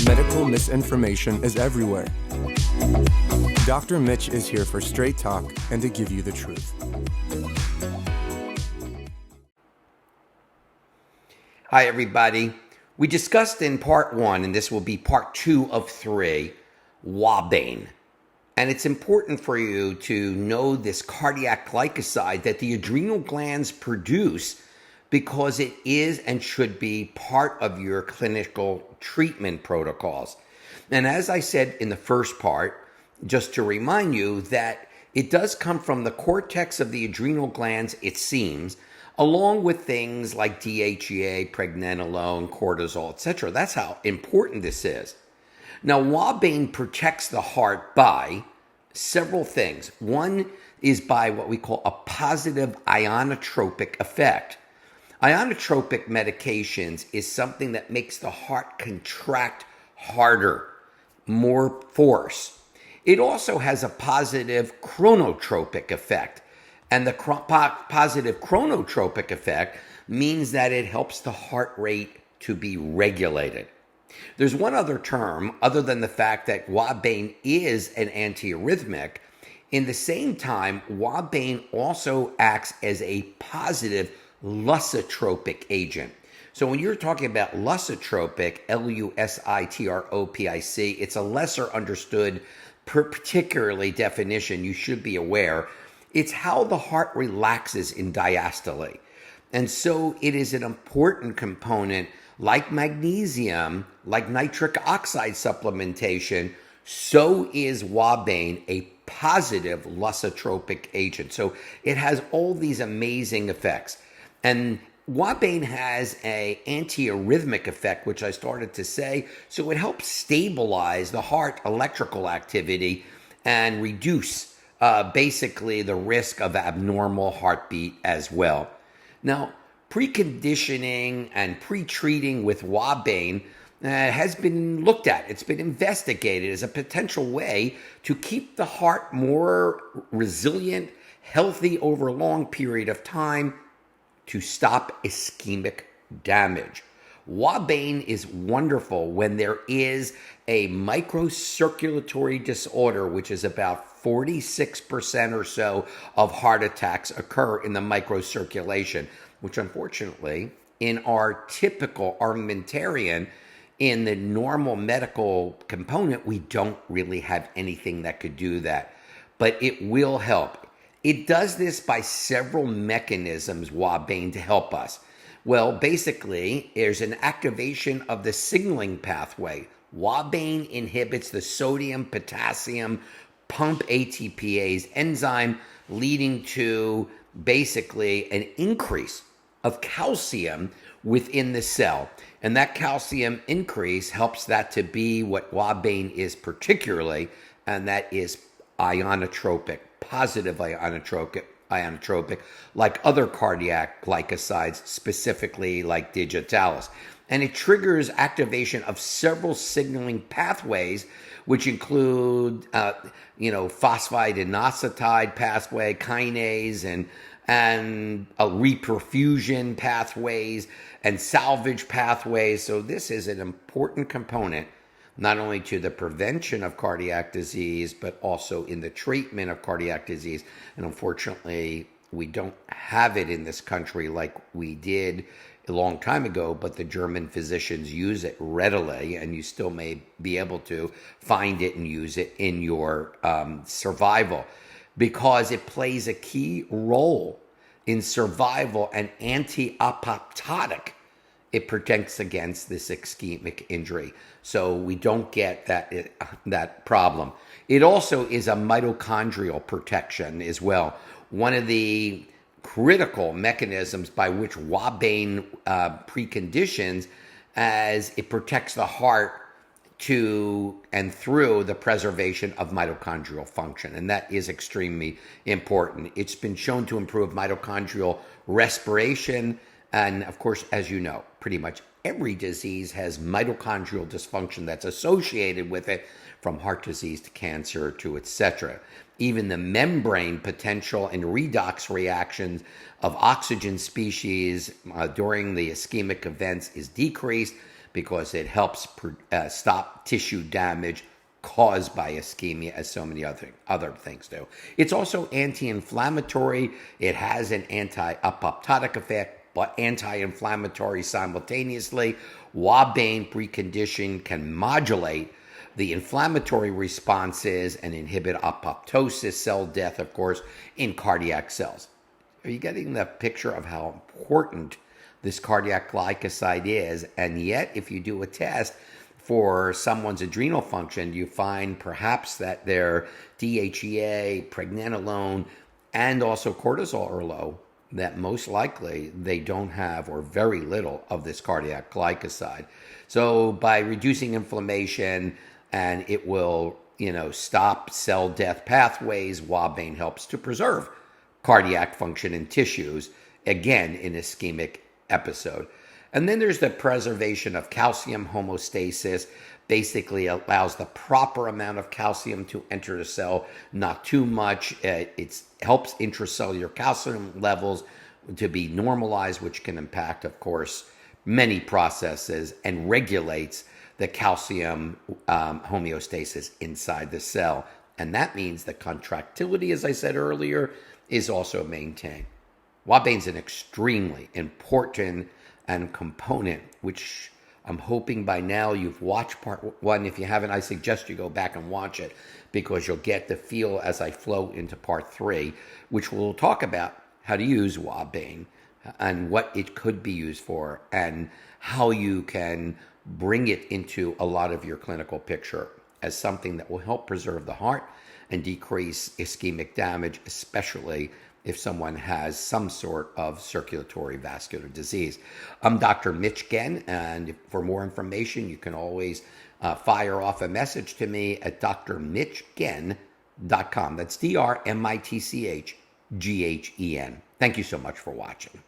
Medical misinformation is everywhere. Dr. Mitch is here for straight talk and to give you the truth. Hi, everybody. We discussed in part 1, and this will be part 2 of 3, Ouabain. And it's important for you to know this cardiac glycoside that the adrenal glands produce because it is and should be part of your clinical treatment protocols. And as I said in the first part, just to remind you that it does come from the cortex of the adrenal glands, it seems, along with things like DHEA, pregnenolone, cortisol, etc. That's how important this is. Now, Ouabain protects the heart by several things. One is by what we call a positive ionotropic effect. Ionotropic medications is something that makes the heart contract harder, more force. It also has a positive chronotropic effect. And the positive chronotropic effect means that it helps the heart rate to be regulated. There's one other term, other than the fact that Ouabain is an antiarrhythmic. In the same time, Ouabain also acts as a positive lusitropic agent. So when you're talking about lusitropic, Lusitropic, it's a lesser understood, particularly definition you should be aware. It's how the heart relaxes in diastole. And so it is an important component, like magnesium, like nitric oxide supplementation. So is Ouabain a positive lusitropic agent. So it has all these amazing effects. And Ouabain has an antiarrhythmic effect, which I started to say. So it helps stabilize the heart electrical activity and reduce basically the risk of abnormal heartbeat as well. Now, preconditioning and pre-treating with Ouabain has been looked at. It's been investigated as a potential way to keep the heart more resilient, healthy over a long period of time to stop ischemic damage. Ouabain is wonderful when there is a microcirculatory disorder, which is about 46% or so of heart attacks occur in the microcirculation, which unfortunately in our typical armamentarium, in the normal medical component, we don't really have anything that could do that, but it will help. It does this by several mechanisms, Ouabain, to help us. Well, basically, there's an activation of the signaling pathway. Ouabain inhibits the sodium-potassium pump ATPase enzyme, leading to basically an increase of calcium within the cell. And that calcium increase helps that to be what Ouabain is particularly, and that is ionotropic, positive ionotropic, like other cardiac glycosides, specifically like digitalis. And it triggers activation of several signaling pathways, which include, phosphodienostatide pathway, kinase, and reperfusion pathways, and salvage pathways. So this is an important component, not only to the prevention of cardiac disease, but also in the treatment of cardiac disease. And unfortunately, we don't have it in this country like we did a long time ago, but the German physicians use it readily, and you still may be able to find it and use it in your survival, because it plays a key role in survival and anti-apoptotic. It protects against this ischemic injury, so we don't get that problem. It also is a mitochondrial protection as well. One of the critical mechanisms by which Ouabain preconditions, as it protects the heart to and through the preservation of mitochondrial function, and that is extremely important. It's been shown to improve mitochondrial respiration, and of course, as you know, pretty much every disease has mitochondrial dysfunction that's associated with it, from heart disease to cancer to etc. Even the membrane potential and redox reactions of oxygen species during the ischemic events is decreased, because it helps stop tissue damage caused by ischemia, as so many other things do. It's also anti-inflammatory. It has an anti-apoptotic effect, but anti-inflammatory simultaneously. Ouabain preconditioning can modulate the inflammatory responses and inhibit apoptosis, cell death, of course, in cardiac cells. Are you getting the picture of how important this cardiac glycoside is? And yet, if you do a test for someone's adrenal function, you find perhaps that their DHEA, pregnenolone, and also cortisol are low, that most likely they don't have or very little of this cardiac glycoside. So by reducing inflammation, and it will, stop cell death pathways, Ouabain helps to preserve cardiac function in tissues, again, in ischemic episode. And then there's the preservation of calcium homeostasis, basically allows the proper amount of calcium to enter the cell, not too much. It helps intracellular calcium levels to be normalized, which can impact, of course, many processes, and regulates the calcium homeostasis inside the cell. And that means the contractility, as I said earlier, is also maintained. Ouabain's an extremely important and component, which I'm hoping by now you've watched part 1. If you haven't, I suggest you go back and watch it, because you'll get the feel as I flow into part 3, which will talk about how to use Ouabain and what it could be used for, and how you can bring it into a lot of your clinical picture as something that will help preserve the heart and decrease ischemic damage, especially if someone has some sort of circulatory vascular disease. I'm Dr. Mitch Ghen, and for more information, you can always fire off a message to me at drmitchghen.com. That's DrMitchGhen. Thank you so much for watching.